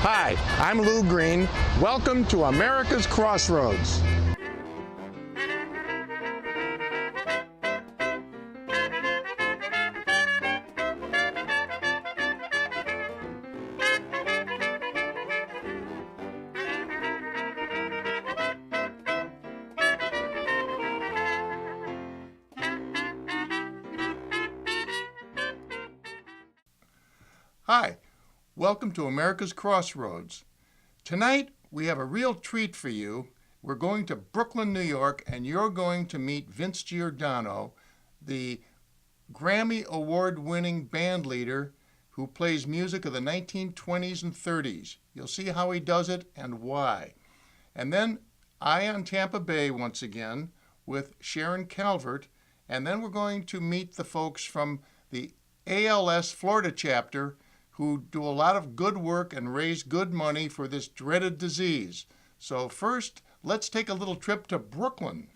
Hi, I'm Lou Green. Welcome to America's Crossroads. Hi, welcome to America's Crossroads. Tonight, we have a real treat for you. We're going to Brooklyn, New York, and you're going to meet Vince Giordano, the Grammy Award-winning band leader who plays music of the 1920s and 30s. You'll see how he does it and why. And then I on Tampa Bay once again with Sharon Calvert, and then we're going to meet the folks from the ALS Florida chapter who do a lot of good work and raise good money for this dreaded disease. So first, let's take a little trip to Brooklyn.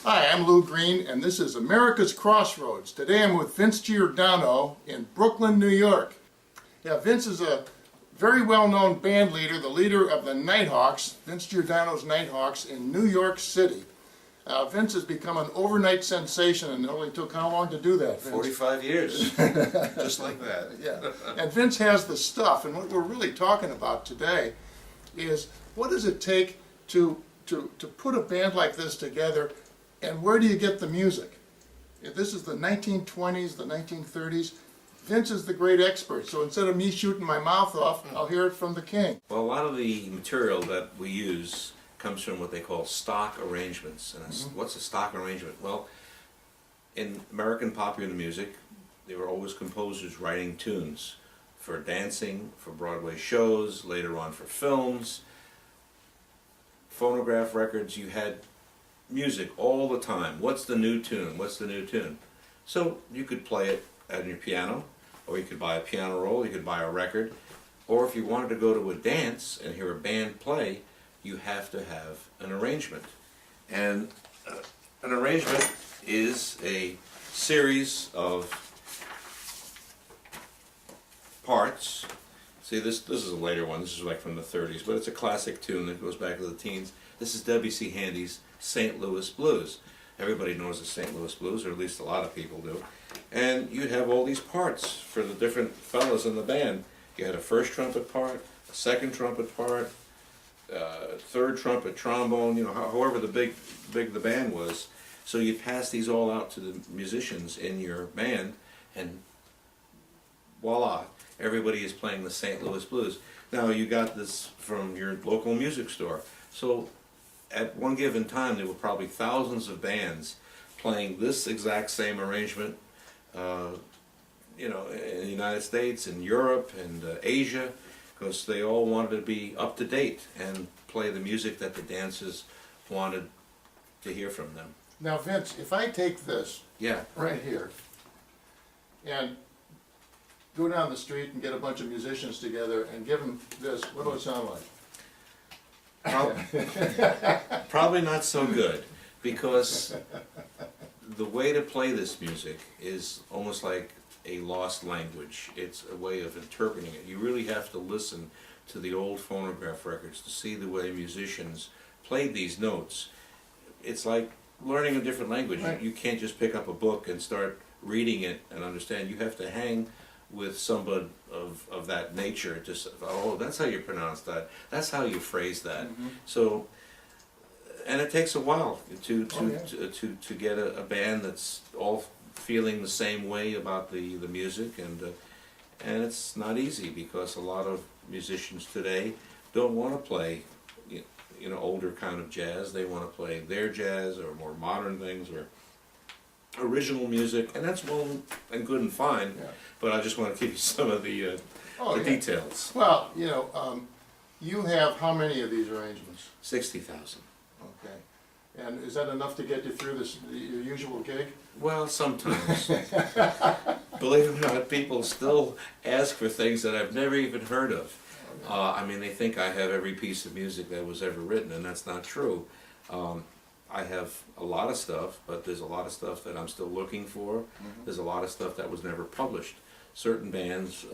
Hi, I'm Lou Green, and this is America's Crossroads. Today I'm with Vince Giordano in Brooklyn, New York. Yeah, Vince is a very well-known band leader, the leader of the Nighthawks, Vince Giordano's Nighthawks in New York City. Vince has become an overnight sensation, and it only took how long to do that, Vince? 45 years, just like that. Yeah, and Vince has the stuff, and what we're really talking about today is what does it take to put a band like this together. And where do you get the music? If this is the 1920s, the 1930s, Vince is the great expert. So instead of me shooting my mouth off, I'll hear it from the king. Well, a lot of the material that we use comes from what they call stock arrangements. And what's a stock arrangement? Well, in American popular music, there were always composers writing tunes for dancing, for Broadway shows, later on for films, phonograph records. You had music all the time. What's the new tune? What's the new tune? So you could play it on your piano, or you could buy a piano roll, you could buy a record, or if you wanted to go to a dance and hear a band play, you have to have an arrangement. And an arrangement is a series of parts. See, this is a later one. This is like from the 30s, but it's a classic tune that goes back to the teens. This is W.C. Handy's St. Louis Blues. Everybody knows the St. Louis Blues, or at least a lot of people do. And you'd have all these parts for the different fellas in the band. You had a first trumpet part, a second trumpet part, third trumpet, trombone, you know, however big the band was. So you pass these all out to the musicians in your band, and voila, everybody is playing the St. Louis Blues. Now you got this from your local music store. So at one given time, there were probably thousands of bands playing this exact same arrangement, you know, in the United States, in Europe, and Asia, because they all wanted to be up to date and play the music that the dancers wanted to hear from them. Now, Vince, if I take this right here and go down the street and get a bunch of musicians together and give them this, what will it sound like? Probably not so good, because the way to play this music is almost like a lost language. It's a way of interpreting it. You really have to listen to the old phonograph records to see the way musicians played these notes. It's like learning a different language. Right. You can't just pick up a book and start reading it and understand. You have to hang with somebody of that nature, just, oh, that's how you pronounce that, that's how you phrase that. So, and it takes a while to get a band that's all feeling the same way about the music, and it's not easy, because a lot of musicians today don't want to play you know, older kind of jazz. They want to play their jazz or more modern things or original music, and that's well and good and fine, but I just want to give you some of the details. Well, you know, you have how many of these arrangements? 60,000. Okay. And is that enough to get you through your usual gig? Well, sometimes. Believe it or not, people still ask for things that I've never even heard of. I mean, they think I have every piece of music that was ever written, and that's not true. I have a lot of stuff, but there's a lot of stuff that I'm still looking for. Mm-hmm. There's a lot of stuff that was never published. Certain bands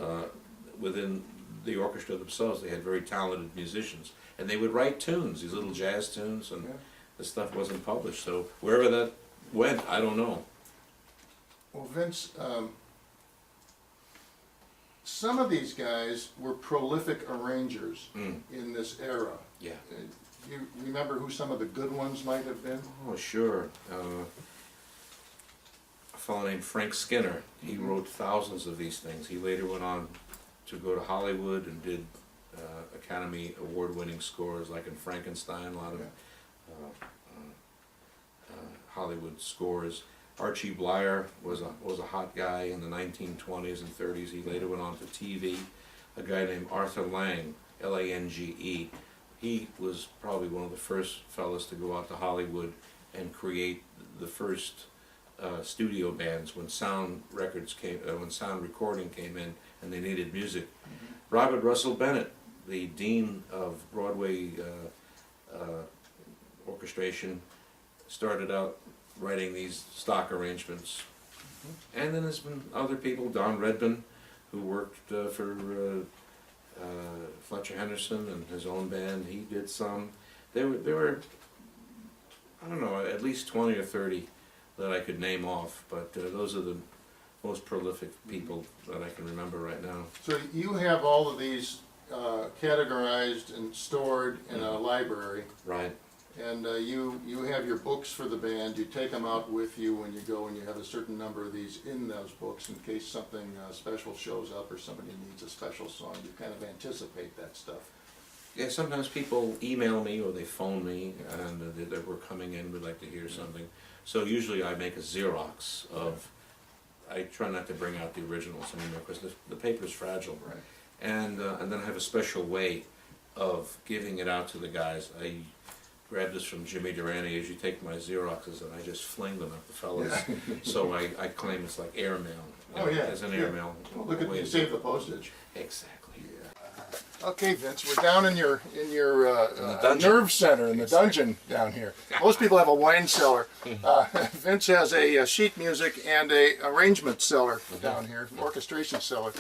within the orchestra themselves, they had very talented musicians, and they would write tunes, these little jazz tunes, and the stuff wasn't published. So wherever that went, I don't know. Well, Vince, some of these guys were prolific arrangers in this era. Yeah. You remember who some of the good ones might have been? Oh, sure. A fellow named Frank Skinner. He wrote thousands of these things. He later went on to go to Hollywood and did Academy Award-winning scores, like in Frankenstein, a lot of Hollywood scores. Archie Blyer was a hot guy in the 1920s and 30s. He later went on to TV. A guy named Arthur Lange, Lange. He was probably one of the first fellas to go out to Hollywood and create the first studio bands when sound recording came in and they needed music. Robert Russell Bennett, the dean of Broadway orchestration, started out writing these stock arrangements. And then there's been other people, Don Redman, who worked for Fletcher Henderson and his own band. He did some. There were, I don't know, at least 20 or 30 that I could name off, but those are the most prolific people that I can remember right now. So you have all of these categorized and stored in a library. Right. And you have your books for the band. You take them out with you when you go, and you have a certain number of these in those books in case something special shows up or somebody needs a special song. You kind of anticipate that stuff. Yeah, sometimes people email me or they phone me and that we're coming in, we'd like to hear something. So usually I make a Xerox of, I try not to bring out the originals anymore because the paper's fragile. Right. And then I have a special way of giving it out to the guys. I grab this from Jimmy Durante, as you take my Xeroxes and I just fling them at the fellas. So I claim it's like airmail. As an airmail. Well, look at you save the postage. Exactly. Okay, Vince, we're down in your dungeon. nerve center in the dungeon down here. Most people have a wine cellar. Vince has a sheet music and a arrangement cellar down here, orchestration cellar.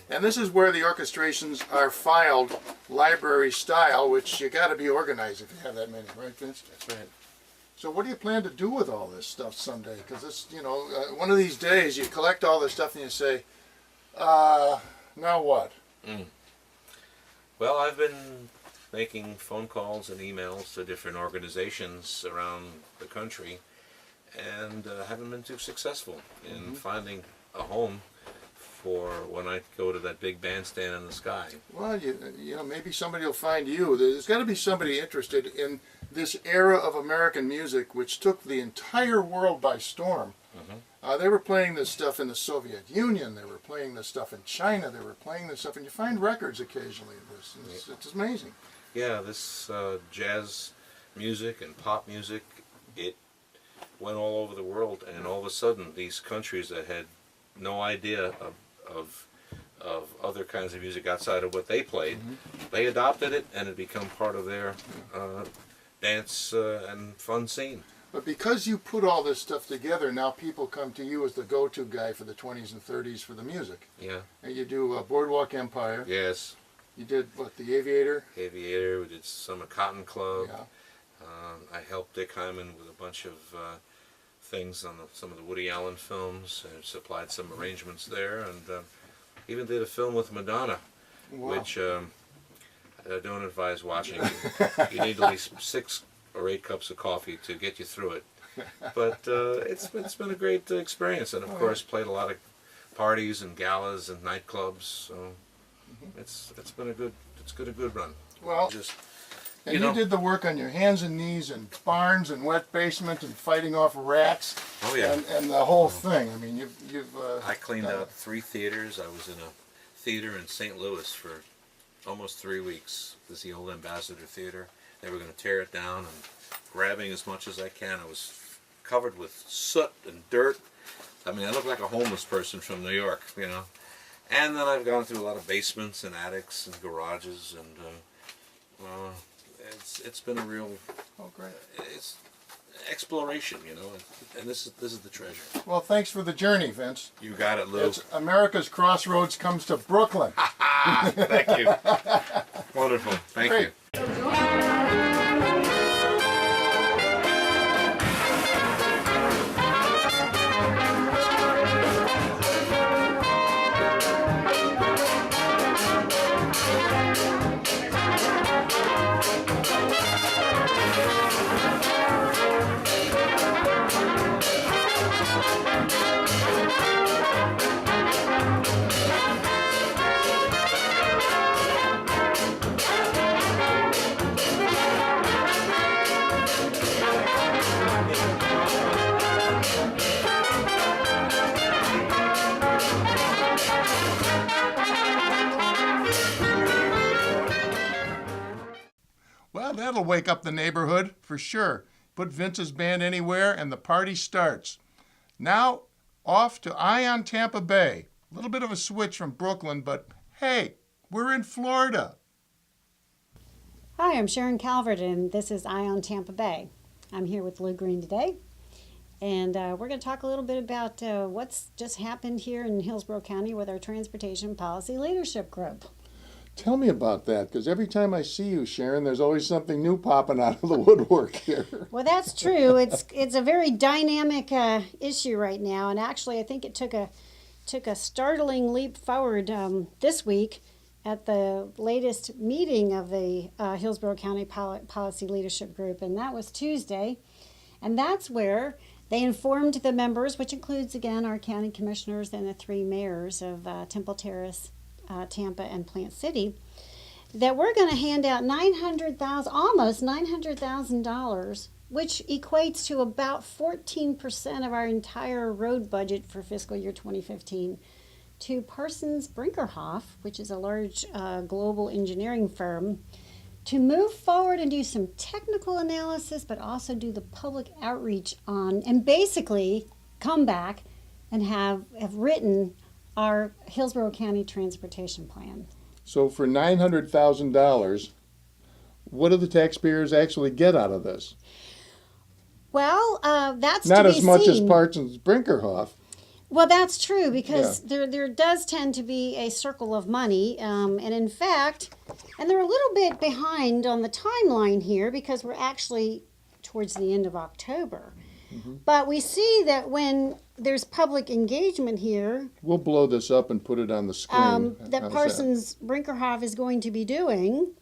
And this is where the orchestrations are filed library style, which you got to be organized if you have that many, right, Vince? That's right. So what do you plan to do with all this stuff someday? Because this, one of these days you collect all this stuff and you say, now what? Well, I've been making phone calls and emails to different organizations around the country and haven't been too successful in finding a home for when I go to that big bandstand in the sky. Well, maybe somebody will find you. There's got to be somebody interested in this era of American music which took the entire world by storm. They were playing this stuff in the Soviet Union, they were playing this stuff in China, they were playing this stuff, and you find records occasionally of this. It's amazing. Yeah, this jazz music and pop music, it went all over the world, and all of a sudden these countries that had no idea of other kinds of music outside of what they played, they adopted it and it became part of their dance and fun scene. But because you put all this stuff together, now people come to you as the go-to guy for the 20s and 30s for the music. Yeah. And you do Boardwalk Empire. Yes. You did, what, The Aviator? Aviator, we did some at Cotton Club. Yeah. I helped Dick Hyman with a bunch of things on some of the Woody Allen films, and supplied some arrangements there, and even did a film with Madonna, which I don't advise watching. You need at least 6 or 8 cups of coffee to get you through it. But it's been a great experience, and of course played a lot of parties and galas and nightclubs. So it's been a good run. Well, you did the work on your hands and knees in barns and wet basement and fighting off rats. Oh yeah. And the whole thing. I mean, you've. I cleaned out 3 theaters. I was in a theater in St. Louis for almost 3 weeks. This is the old Ambassador Theater. They were going to tear it down, and grabbing as much as I can. I was covered with soot and dirt. I mean, I look like a homeless person from New York, you know. And then I've gone through a lot of basements and attics and garages, and it's been a real it's exploration, you know. And this is the treasure. Well, thanks for the journey, Vince. You got it, Lou. It's America's Crossroads comes to Brooklyn. Thank you. Wonderful. Thank Great. you. Well, that'll wake up the neighborhood for sure. Put Vince's band anywhere and the party starts. Now, off to Ion, Tampa Bay. A little bit of a switch from Brooklyn, but hey, we're in Florida. Hi, I'm Sharon Calvert, and this is Ion, Tampa Bay. I'm here with Lou Green today, and we're going to talk a little bit about what's just happened here in Hillsborough County with our Transportation Policy Leadership Group. Tell me about that, because every time I see you, Sharon, there's always something new popping out of the woodwork here. Well, that's true. It's a very dynamic issue right now, and actually, I think it took a startling leap forward this week at the latest meeting of the Hillsborough County Policy Leadership Group, and that was Tuesday, and that's where they informed the members, which includes again our county commissioners and the three mayors of Temple Terrace, Tampa, and Plant City, that we're going to hand out almost $900,000, which equates to about 14% of our entire road budget for fiscal year 2015, to Parsons Brinckerhoff, which is a large global engineering firm, to move forward and do some technical analysis, but also do the public outreach on, and basically come back and have written our Hillsborough County Transportation Plan. So for $900,000, what do the taxpayers actually get out of this? Well, that's not to be as much as seen. Parsons Brinckerhoff. Well, that's true, because there does tend to be a circle of money, and in fact, and they're a little bit behind on the timeline here because we're actually towards the end of October. Mm-hmm. But we see that when there's public engagement here, we'll blow this up and put it on the screen. That Parsons Brinckerhoff is going to be doing,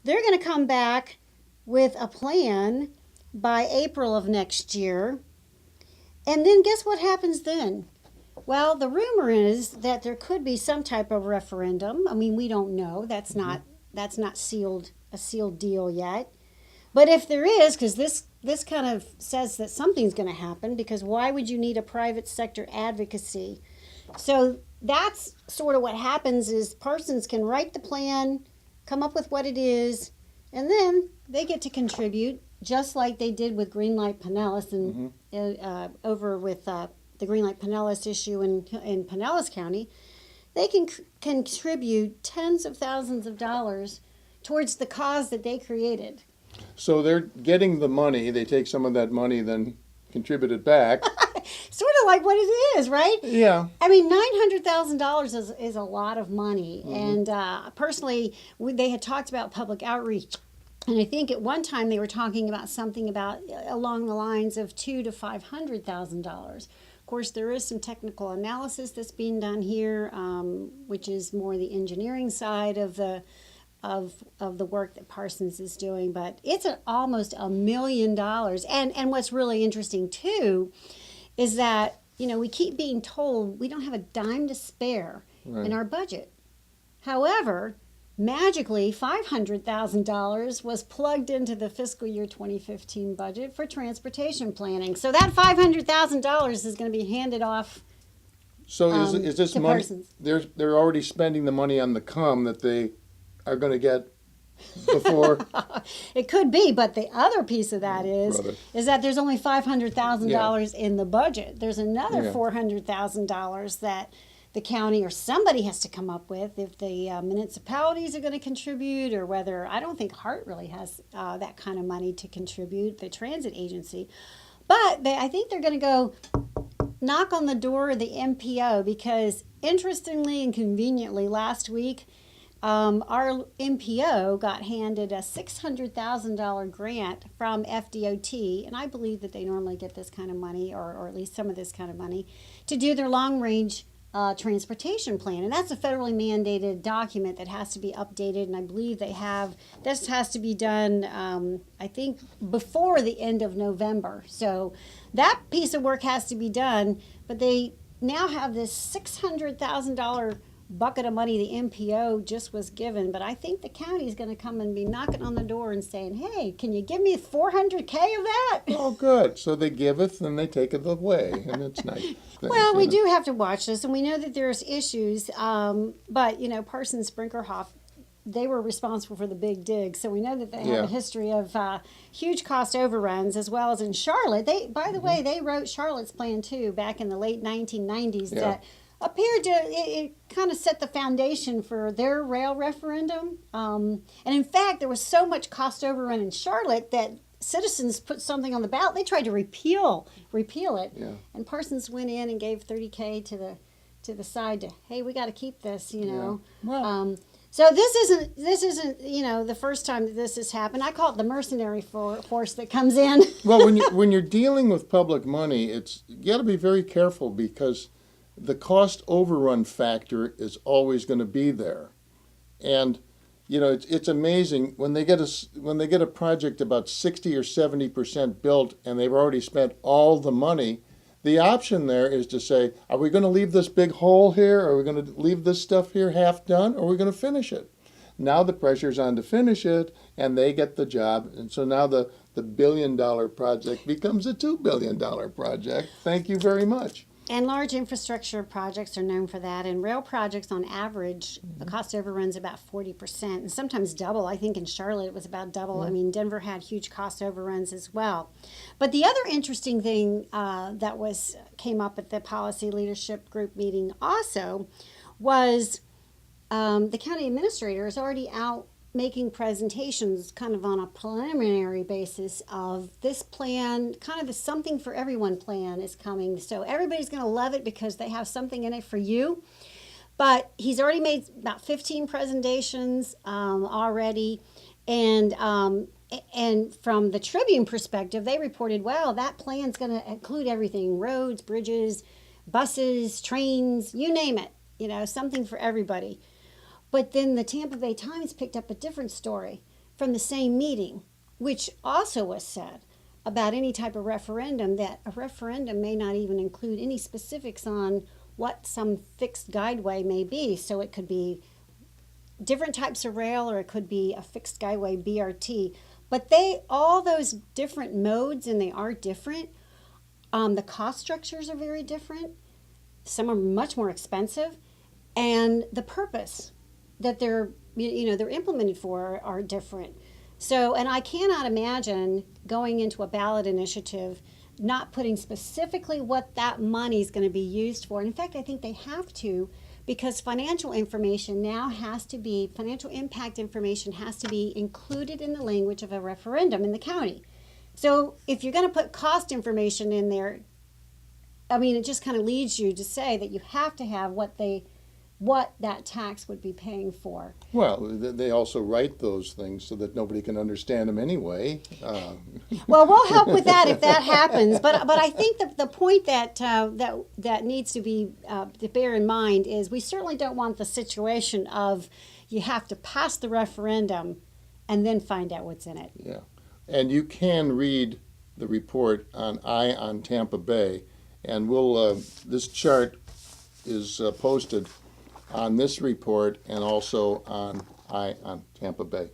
they're going to come back with a plan by April of next year. And then guess what happens then? Well, the rumor is that there could be some type of referendum. I mean, we don't know. That's not a sealed deal yet. But if there is, because this kind of says that something's going to happen, because why would you need a private sector advocacy? So that's sort of what happens is Parsons can write the plan, come up with what it is, and then they get to contribute, just like they did with Greenlight Pinellas and over with the Greenlight Pinellas issue in Pinellas County. They can contribute tens of thousands of dollars towards the cause that they created. So they're getting the money. They take some of that money, then contribute it back. Sort of like what it is, right? Yeah. I mean, $900,000 is a lot of money. Mm-hmm. And personally, they had talked about public outreach. And I think at one time they were talking about something about along the lines of $200,000 to $500,000. Of course, there is some technical analysis that's being done here, which is more the engineering side of the work that Parsons is doing, but it's almost $1 million. And what's really interesting too is that, you know, we keep being told we don't have a dime to spare in our budget. However, magically $500,000 was plugged into the fiscal year 2015 budget for transportation planning. So that $500,000 is going to be handed off. So is this to money? Parsons. They're already spending the money on the that they are going to get before. It could be, but the other piece of that Brother. is that there's only $500,000 Yeah. in the budget. There's another Yeah. $400,000 that the county or somebody has to come up with if the municipalities are going to contribute, or whether, I don't think Hart really has that kind of money to contribute, the transit agency. But I think they're going to go knock on the door of the MPO, because interestingly and conveniently last week, our MPO got handed a $600,000 grant from FDOT, and I believe that they normally get this kind of money, or at least some of this kind of money, to do their long-range transportation plan. And that's a federally mandated document that has to be updated, and I believe this has to be done, I think, before the end of November. So that piece of work has to be done, but they now have this $600,000 bucket of money the MPO just was given, but I think the county is going to come and be knocking on the door and saying, hey, can you give me $400K of that? Oh, good. So they giveth and they taketh away, and it's nice. Well, we do have to watch this, and we know that there's issues, but, Parsons Brinkerhoff, they were responsible for the big dig, so we know that they have a history of huge cost overruns, as well as in Charlotte. By the way, they wrote Charlotte's plan, too, back in the late 1990s that appeared to, it kind of set the foundation for their rail referendum. And in fact, there was so much cost overrun in Charlotte that citizens put something on the ballot. They tried to repeal it. Yeah. And Parsons went in and gave $30K to the side to, hey, we got to keep this, Yeah. Well, so this isn't the first time that this has happened. I call it the mercenary force that comes in. well, when you're dealing with public money, you got to be very careful, because the cost overrun factor is always going to be there. And it's amazing when they get a project about 60 or 70% built and they've already spent all the money. The option there is to say, are we going to leave this big hole here? Are we going to leave this stuff here half done? Or are we going to finish it? Now the pressure's on to finish it, and they get the job. And so now the $1 billion project becomes a $2 billion project. Thank you very much. And large infrastructure projects are known for that. And rail projects, on average, the cost overruns about 40%, and sometimes double. I think in Charlotte it was about double. I mean, Denver had huge cost overruns as well. But the other interesting thing that came up at the policy leadership group meeting also was the county administrator is already out making presentations kind of on a preliminary basis of this plan, kind of a something for everyone plan is coming. So everybody's going to love it because they have something in it for you. But he's already made about 15 presentations already. And from the Tribune perspective, they reported, well, that plan's going to include everything: roads, bridges, buses, trains, you name it, something for everybody. But then the Tampa Bay Times picked up a different story from the same meeting, which also was said about any type of referendum, that a referendum may not even include any specifics on what some fixed guideway may be. So it could be different types of rail, or it could be a fixed guideway BRT. But all those different modes, and they are different. The cost structures are very different. Some are much more expensive, and the purpose that they're implemented for are different. So, and I cannot imagine going into a ballot initiative not putting specifically what that money is going to be used for. And in fact, I think they have to, because financial information now financial impact information has to be included in the language of a referendum in the county. So if you're going to put cost information in there, I mean, it just kind of leads you to say that you have to have what that tax would be paying for. Well, they also write those things so that nobody can understand them anyway. Well, we'll help with that if that happens. But I think that the point that needs to be to bear in mind is we certainly don't want the situation of you have to pass the referendum and then find out what's in it. Yeah, and you can read the report on on Tampa Bay, and this chart is posted on this report and also on on Tampa Bay.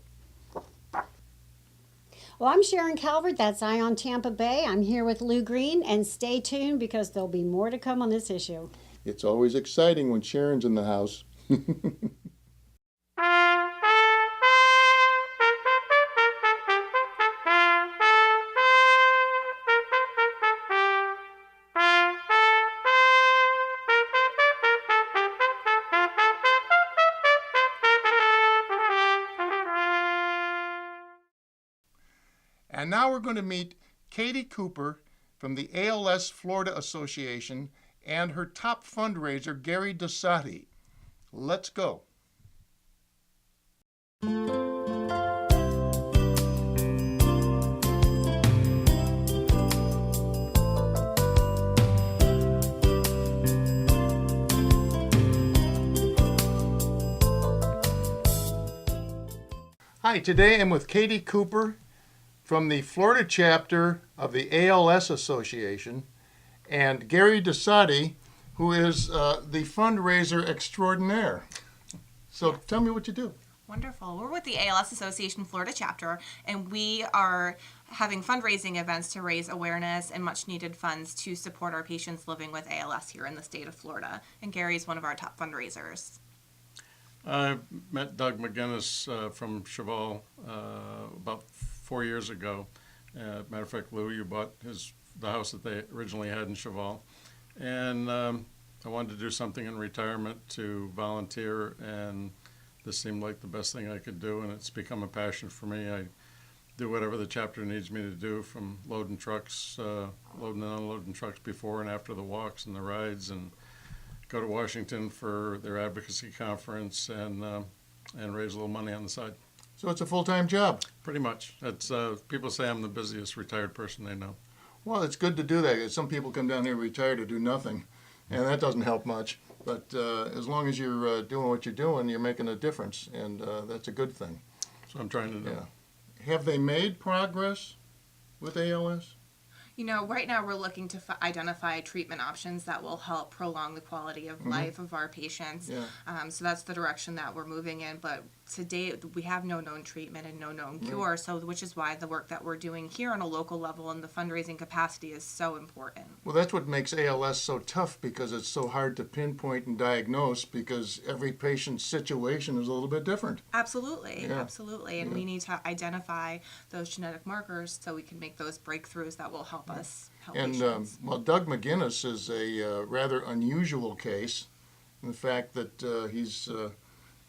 Well, I'm Sharon Calvert. That's on Tampa Bay. I'm here with Lou Green, and stay tuned because there'll be more to come on this issue. It's always exciting when Sharon's in the house. And now we're going to meet Katie Cooper from the ALS Florida Association and her top fundraiser, Gary Dassatti. Let's go. Hi, today I'm with Katie Cooper from the Florida chapter of the ALS Association and Gary Dassatti, who is the fundraiser extraordinaire. So tell me what you do. Wonderful. We're with the ALS Association Florida chapter, and we are having fundraising events to raise awareness and much needed funds to support our patients living with ALS here in the state of Florida. And Gary's one of our top fundraisers. I met Doug McGinnis from Cheval about 4 years ago. Matter of fact, Lou, you bought the house that they originally had in Cheval. And I wanted to do something in retirement to volunteer, and this seemed like the best thing I could do, and it's become a passion for me. I do whatever the chapter needs me to do, from loading trucks, loading and unloading trucks before and after the walks and the rides, and go to Washington for their advocacy conference and raise a little money on the side. So it's a full-time job. Pretty much. That's people say I'm the busiest retired person they know. Well, it's good to do that, 'cause some people come down here retired to do nothing, and that doesn't help much. But as long as you're doing what you're doing, you're making a difference, and that's a good thing. So I'm trying to do. Yeah. Have they made progress with ALS? You know, right now we're looking to identify treatment options that will help prolong the quality of life of our patients. Yeah. So that's the direction that we're moving in. But to date, we have no known treatment and no known cure. So which is why the work that we're doing here on a local level and the fundraising capacity is so important. Well, that's what makes ALS so tough, because it's so hard to pinpoint and diagnose, because every patient's situation is a little bit different. Absolutely, Yeah. absolutely. And we need to identify those genetic markers so we can make those breakthroughs that will help us help And patients. well, Doug McGinnis is a rather unusual case in the fact that he's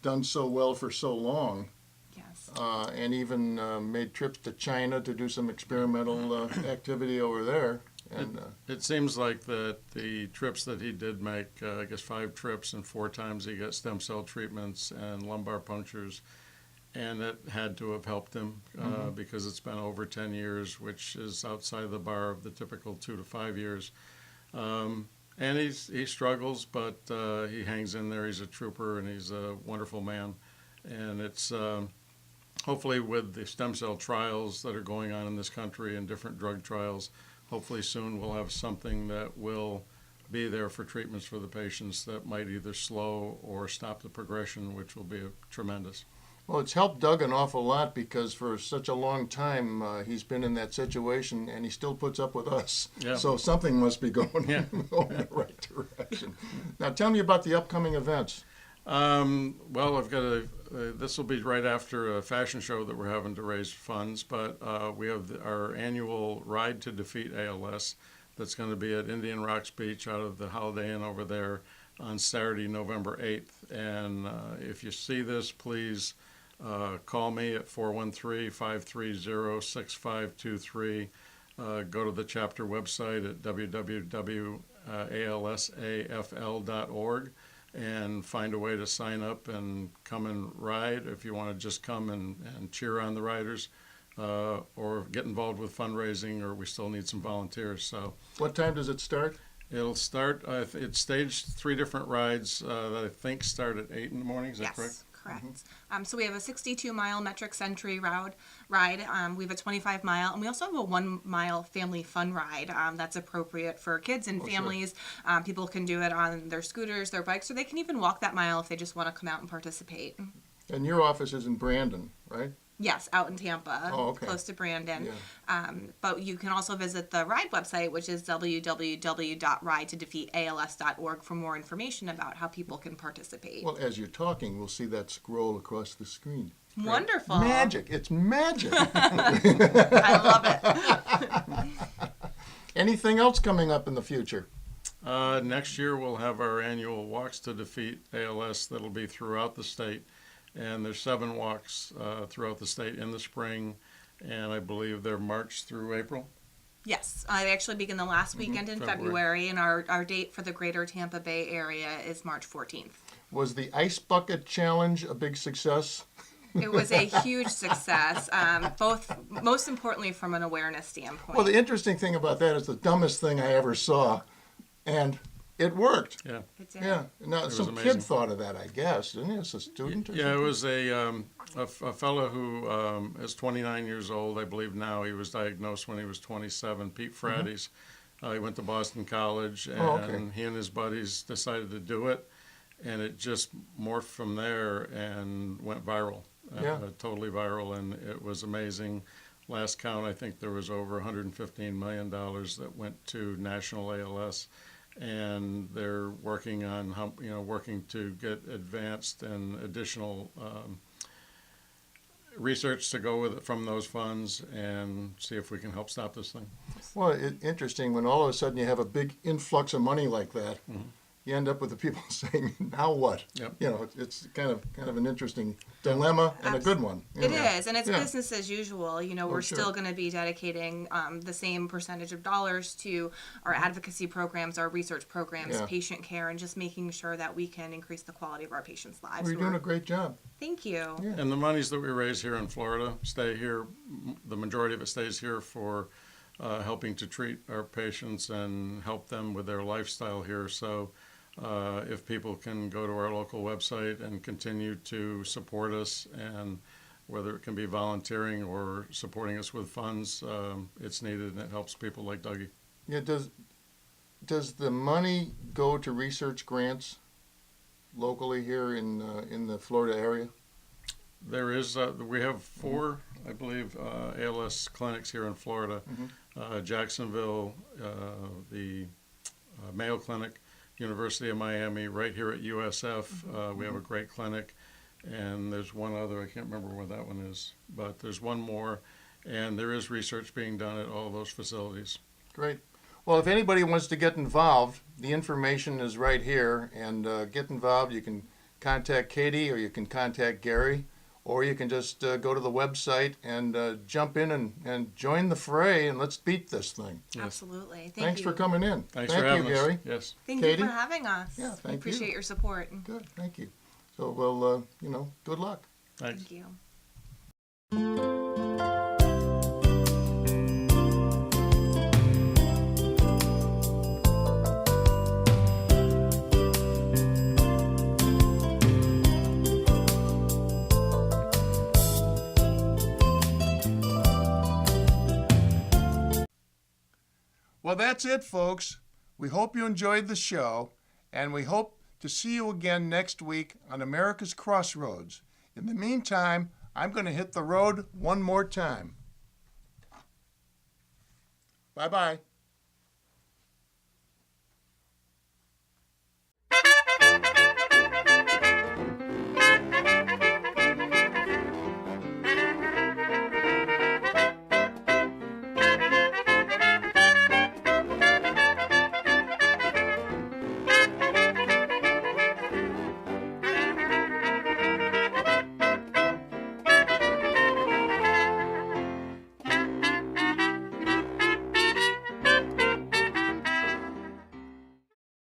done so well for so long, Yes. and even made trips to China to do some experimental activity over there. And It seems like that the trips that he did make, I guess 5 trips, and 4 times he got stem cell treatments and lumbar punctures, and it had to have helped him because it's been over 10 years, which is outside the bar of the typical 2 to 5 years. And he struggles, but he hangs in there. He's a trooper, and he's a wonderful man. And it's hopefully with the stem cell trials that are going on in this country and different drug trials, hopefully soon we'll have something that will be there for treatments for the patients that might either slow or stop the progression, which will be tremendous. well, it's helped Doug an awful lot, because for such a long time he's been in that situation, and he still puts up with us. Yeah. So something must be going, Yeah. going in the right direction. Now, tell me about the upcoming events. Well, I've got this will be right after a fashion show that we're having to raise funds, but we have our annual Ride to Defeat ALS that's going to be at Indian Rocks Beach out of the Holiday Inn over there on Saturday, November 8th. And if you see this, please call me at 413-530-6523. Go to the chapter website at www.alsafl.org and find a way to sign up and come and ride. If you want to just come and cheer on the riders, or get involved with fundraising, or we still need some volunteers. So What time does it start? it'll start, it's staged 3 different rides that I think start at 8 in the morning. Is that correct? Correct. So we have a 62-mile metric century ride. We have a 25-mile, and we also have a 1-mile family fun ride that's appropriate for kids and families. Sure. People can do it on their scooters, their bikes, or they can even walk that mile if they just want to come out and participate. And your office is in Brandon, right? Yes, out in Tampa, okay. close to Brandon. Yeah. But you can also visit the RIDE website, which is www.ridetodefeatals.org for more information about how people can participate. Well, as you're talking, we'll see that scroll across the screen. Wonderful. Magic. It's magic. I love it. Anything else coming up in the future? Next year we'll have our annual Walks to Defeat ALS that'll be throughout the state. And there's 7 walks throughout the state in the spring. and I believe they're March through April. Yes, they actually begin the last weekend in February, and our date for the greater Tampa Bay area is March 14th. Was the Ice Bucket Challenge a big success? It was a huge success, most importantly from an awareness standpoint. Well, the interesting thing about that is the dumbest thing I ever saw, and it worked. Yeah. It did. Yeah. Now, some amazing. kid thought of that, I guess, didn't he? As a student or Yeah, it something? was a fellow who is 29 years old, I believe now. He was diagnosed when he was 27, Pete Frates. He went to Boston College, and okay. he and his buddies decided to do it, and it just morphed from there and went viral. Yeah. Totally viral, and it was amazing. Last count, I think there was over $115 million that went to National ALS, and they're working on, working to get advanced and additional research to go with it from those funds and see if we can help stop this thing. Well, interesting when all of a sudden you have a big influx of money like that. You end up with the people saying, "Now what?" Yep. You know, it's kind of an interesting dilemma and a good one. It is, and it's Yeah. business as usual. You know, we're sure. still going to be dedicating the same percentage of dollars to our advocacy programs, our research programs, Yeah. patient care, and just making sure that we can increase the quality of our patients' lives. Well, you're doing a great job. Thank you. Yeah. And the monies that we raise here in Florida stay here. The majority of it stays here for helping to treat our patients and help them with their lifestyle here. So if people can go to our local website and continue to support us, and whether it can be volunteering or supporting us with funds, it's needed, and it helps people like Dougie. Yeah. Does the money go to research grants locally here in the Florida area? There is, we have 4, I believe, ALS clinics here in Florida. Jacksonville, the Mayo Clinic, University of Miami, right here at USF. We have a great clinic, and there's one other, I can't remember where that one is, but there's one more, and there is research being done at all those facilities. Great. Well, if anybody wants to get involved, the information is right here, and get involved. You can contact Katie, or you can contact Gary, or you can just go to the website and jump in and join the fray, and let's beat this thing. Yes. Absolutely. Thanks you. for coming in. Thanks for having you, us. Gary. Yes. Thank Katie? you for having us. Yeah, We thank you. appreciate your support. Good, thank you. So, well, good luck. Thanks. Thank you. Well, that's it, folks. We hope you enjoyed the show, and we hope to see you again next week on America's Crossroads. In the meantime, I'm going to hit the road one more time. Bye-bye.